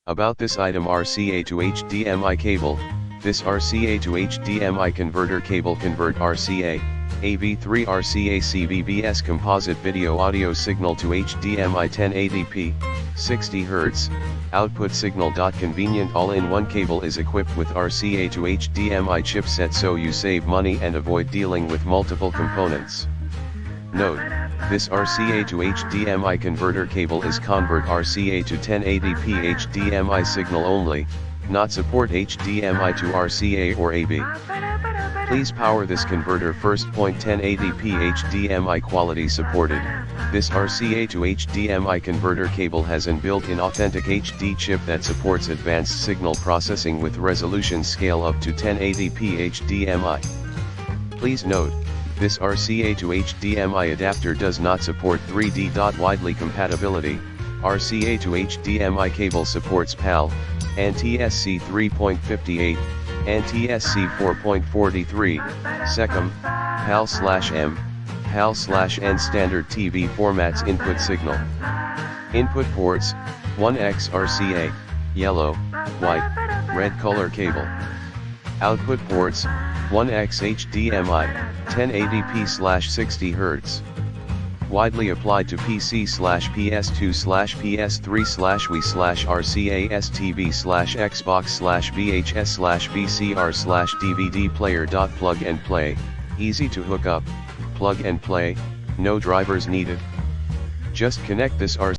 About this item: RCA to HDMI cable. This RCA to HDMI converter cable convert RCA, AV 3RCA CVBS composite video audio signal to HDMI 1080p, 60 Hz, output signal. Convenient all-in-one cable is equipped with RCA to HDMI chipset, so you save money and avoid dealing with multiple components. Note: this RCA to HDMI converter cable is convert RCA to 1080p HDMI signal only, not support HDMI to RCA or AV. Please power this converter first. 1080p HDMI quality supported. This RCA to HDMI converter cable has an built-in authentic HD chip that supports advanced signal processing with resolution scale up to 1080p HDMI. Please note: this RCA to HDMI adapter does not support 3D. Widely compatibility. RCA to HDMI cable supports PAL, NTSC 3.58, NTSC 4.43, SECM, PAL/M, PAL/N. Standard TV formats. Input signal. Input ports: 1x RCA, yellow, white, red color cable. Output ports: 1x HDMI, 1080p/60 Hz. Widely applied to PC/PS2/PS3/Wii/RCA/STV/Xbox/VHS/VCR/DVD player. Plug and play, easy to hook up, plug and play, no drivers needed. Just connect this RCA